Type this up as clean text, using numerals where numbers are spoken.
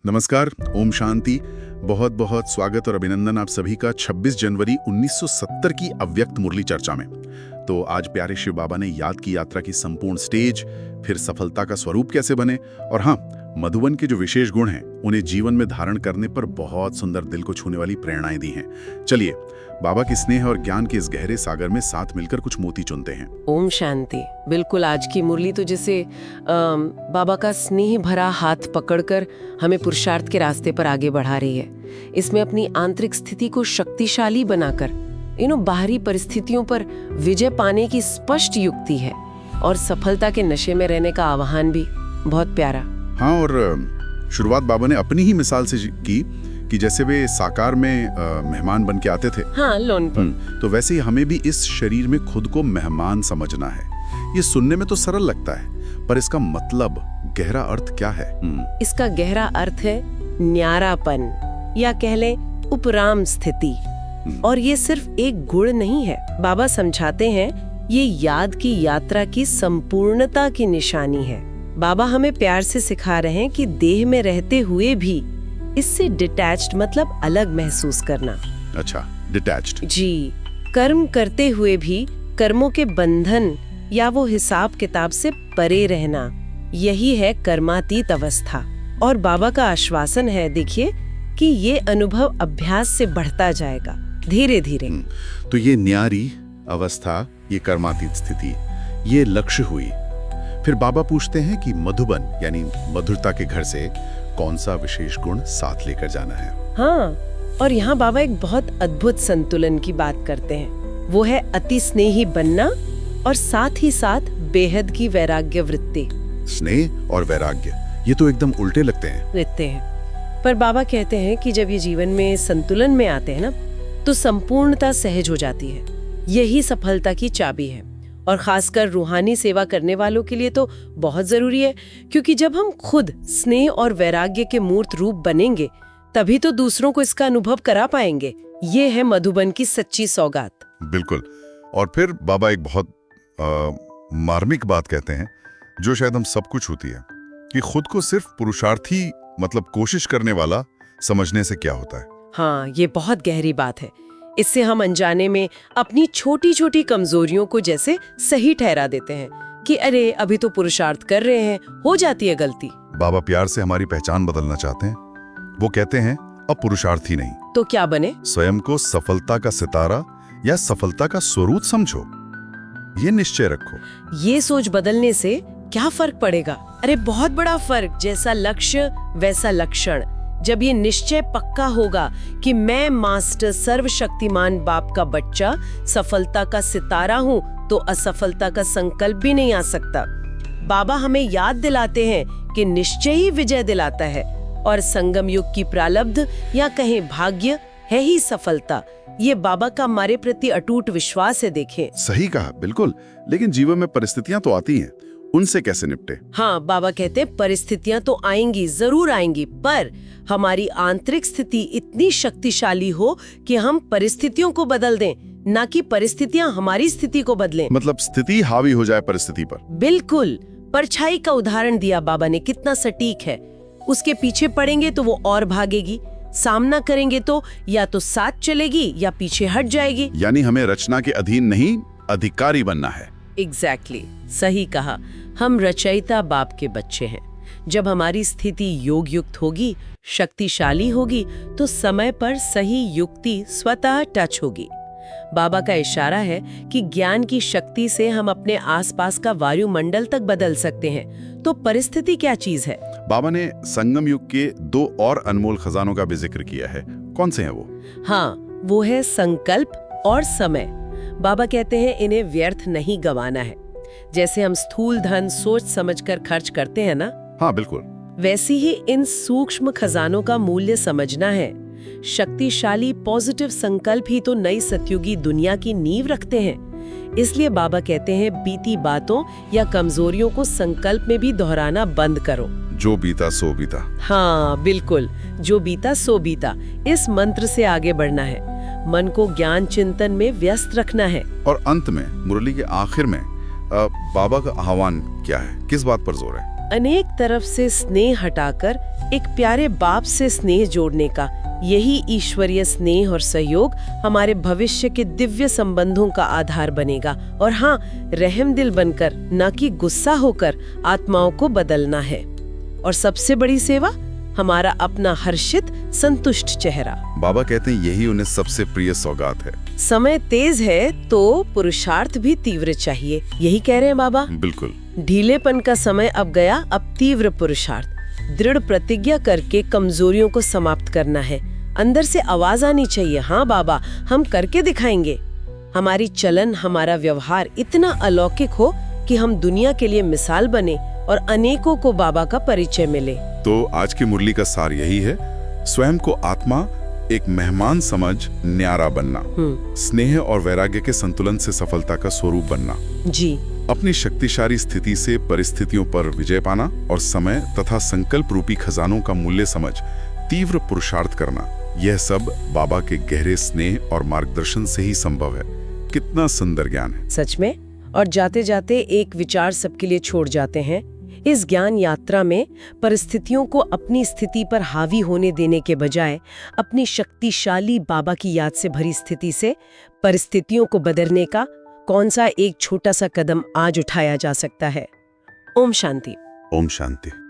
नमस्कार, ओम शांति। बहुत बहुत स्वागत और अभिनंदन आप सभी का 26 जनवरी 1970 की अव्यक्त मुरली चर्चा में। तो आज प्यारे शिव बाबा ने याद की यात्रा की संपूर्ण स्टेज, फिर सफलता का स्वरूप कैसे बने और हाँ, मधुबन के जो विशेष गुण हैं उन्हें जीवन में धारण करने पर बहुत सुंदर दिल को छूने वाली प्रेरणाएं दी हैं। चलिए बाबा के स्नेह और ज्ञान के इस गहरे सागर में साथ मिलकर कुछ मोती चुनते हैं। ओम शांति। बिल्कुल, आज की मुरली तो जैसे बाबा का स्नेह भरा हाथ पकड़कर हमें पुरुषार्थ के रास्ते पर आगे बढ़ा रही है। इसमें अपनी आंतरिक स्थिति को शक्तिशाली बनाकर बाहरी परिस्थितियों पर विजय पाने की स्पष्ट युक्ति है और सफलता के नशे में रहने का आह्वान भी बहुत प्यारा। हाँ, और शुरुआत बाबा ने अपनी ही मिसाल से की कि जैसे वे साकार में मेहमान बन के आते थे। हाँ, लोन पर। तो वैसे ही हमें भी इस शरीर में खुद को मेहमान समझना है। ये सुनने में तो सरल लगता है, पर इसका मतलब गहरा अर्थ क्या है? इसका गहरा अर्थ है न्यारापन या कह लें उपराम स्थिति। और ये सिर्फ एक गुण नहीं है। बाबा समझाते हैं ये याद की यात्रा की संपूर्णता की निशानी है। बाबा हमें प्यार से सिखा रहे हैं कि देह में रहते हुए भी इससे डिटैच्ड मतलब अलग महसूस करना। अच्छा, डिटैच्ड। जी, कर्म करते हुए भी कर्मों के बंधन या वो हिसाब किताब से परे रहना, यही है कर्मातीत अवस्था। और बाबा का आश्वासन है, देखिए, कि ये अनुभव अभ्यास से बढ़ता जाएगा धीरे धीरे। तो ये न्यारी अवस्था, ये कर्मातीत स्थिति, ये लक्ष्य हुई। फिर बाबा पूछते हैं कि मधुबन यानी मधुरता के घर से कौन सा विशेष गुण साथ लेकर जाना है। हाँ, और यहाँ बाबा एक बहुत अद्भुत संतुलन की बात करते हैं। वो है अति स्नेही बनना और साथ ही साथ बेहद की वैराग्य वृत्ति। स्नेह और वैराग्य, ये तो एकदम उल्टे लगते हैं। पर बाबा कहते हैं कि जब ये जीवन में संतुलन में आते हैं ना, तो संपूर्णता सहज हो जाती है। यही सफलता की चाबी है और खासकर रूहानी सेवा करने वालों के लिए तो बहुत जरूरी है, क्योंकि जब हम खुद स्नेह और वैराग्य के मूर्त रूप बनेंगे तभी तो दूसरों को इसका अनुभव करा पाएंगे। ये है मधुबन की सच्ची सौगात। बिल्कुल। और फिर बाबा एक बहुत मार्मिक बात कहते हैं जो शायद हम सब कुछ होती है, कि खुद को सिर्फ पुरुषार्थी मतलब कोशिश करने वाला समझने से क्या होता है। हाँ, ये बहुत गहरी बात है। इससे हम अनजाने में अपनी छोटी छोटी कमजोरियों को जैसे सही ठहरा देते हैं कि अरे अभी तो पुरुषार्थ कर रहे हैं, हो जाती है गलती। बाबा प्यार से हमारी पहचान बदलना चाहते हैं। वो कहते हैं अब पुरुषार्थी नहीं, तो क्या बने? स्वयं को सफलता का सितारा या सफलता का स्वरूप समझो, ये निश्चय रखो। ये सोच बदलने से क्या फर्क पड़ेगा? अरे बहुत बड़ा फर्क। जैसा लक्ष्य वैसा लक्षण। जब ये निश्चय पक्का होगा कि मैं मास्टर सर्वशक्तिमान बाप का बच्चा सफलता का सितारा हूँ, तो असफलता का संकल्प भी नहीं आ सकता। बाबा हमें याद दिलाते हैं कि निश्चय ही विजय दिलाता है और संगम युग की प्रारब्ध या कहें भाग्य है ही सफलता। ये बाबा का हमारे प्रति अटूट विश्वास है। देखें, सही कहा, बिल्कुल। लेकिन जीवन में परिस्थितियां तो आती हैं, उनसे कैसे निपटे? हाँ, बाबा कहते हैं परिस्थितियां तो आएंगी, जरूर आएंगी, पर हमारी आंतरिक स्थिति इतनी शक्तिशाली हो कि हम परिस्थितियों को बदल दें, ना कि परिस्थितियां हमारी स्थिति को बदलें। मतलब स्थिति हावी हो जाए परिस्थिति पर। बिल्कुल। परछाई का उदाहरण दिया बाबा ने, कितना सटीक है। उसके पीछे पड़ेंगे तो वो और भागेगी, सामना करेंगे तो या तो साथ चलेगी या पीछे हट जाएगी। यानी हमें रचना के अधीन नहीं, अधिकारी बनना है। एग्जैक्टली, सही कहा। हम रचयिता बाप के बच्चे हैं। जब हमारी स्थिति योग युक्त होगी, शक्तिशाली होगी, तो समय पर सही युक्ति स्वतः टच होगी। बाबा का इशारा है कि ज्ञान की शक्ति से हम अपने आसपास का वायुमंडल तक बदल सकते हैं। तो परिस्थिति क्या चीज है? बाबा ने संगम युग के 2 और अनमोल खजानों का भी जिक्र किया है। कौन से हैं वो? हाँ, वो है संकल्प और समय। बाबा कहते हैं इन्हें व्यर्थ नहीं गंवाना है। जैसे हम स्थूल धन सोच समझकर खर्च करते हैं ना, हाँ बिल्कुल, वैसे ही इन सूक्ष्म खजानों का मूल्य समझना है। शक्तिशाली पॉजिटिव संकल्प ही तो नई सतयुगी दुनिया की नींव रखते हैं। इसलिए बाबा कहते हैं बीती बातों या कमजोरियों को संकल्प में भी दोहराना बंद करो। जो बीता सो बीता। हाँ बिल्कुल, जो बीता सो बीता। इस मंत्र से आगे बढ़ना है। मन को ज्ञान चिंतन में व्यस्त रखना है। और अंत में मुरली के आखिर में बाबा का आह्वान क्या है, किस बात पर जोर है? अनेक तरफ से स्नेह हटाकर एक प्यारे बाप से स्नेह जोड़ने का, यही ईश्वरीय स्नेह और सहयोग हमारे भविष्य के दिव्य संबंधों का आधार बनेगा। और हाँ, रहमदिल बनकर, न कि गुस्सा होकर आत्माओं को बदलना है। और सबसे बड़ी सेवा, हमारा अपना हर्षित संतुष्ट चेहरा। बाबा कहते हैं यही उन्हें सबसे प्रिय सौगात है। समय तेज है तो पुरुषार्थ भी तीव्र चाहिए, यही कह रहे हैं बाबा। बिल्कुल। ढीलेपन का समय अब गया, अब तीव्र पुरुषार्थ, दृढ़ प्रतिज्ञा करके कमजोरियों को समाप्त करना है। अंदर से आवाज आनी चाहिए, हाँ बाबा हम करके दिखाएंगे। हमारी चलन, हमारा व्यवहार इतना अलौकिक हो कि हम दुनिया के लिए मिसाल बने और अनेकों को बाबा का परिचय मिले। तो आज की मुरली का सार यही है, स्वयं को आत्मा एक मेहमान समझ न्यारा बनना, स्नेह और वैराग्य के संतुलन से सफलता का स्वरूप बनना जी, अपनी शक्तिशाली स्थिति से परिस्थितियों पर विजय पाना और समय तथा संकल्प रूपी खजानों का मूल्य समझ तीव्र पुरुषार्थ करना, यह सब बाबा के गहरे स्नेह और मार्गदर्शन से ही संभव है। कितना सुंदर ज्ञान है सच में। और जाते जाते एक विचार सबके लिए छोड़ जाते हैं। इस ज्ञान यात्रा में परिस्थितियों को अपनी स्थिति पर हावी होने देने के बजाय अपनी शक्तिशाली बाबा की याद से भरी स्थिति से परिस्थितियों को बदलने का कौन सा एक छोटा सा कदम आज उठाया जा सकता है। ओम शांति। ओम शांति।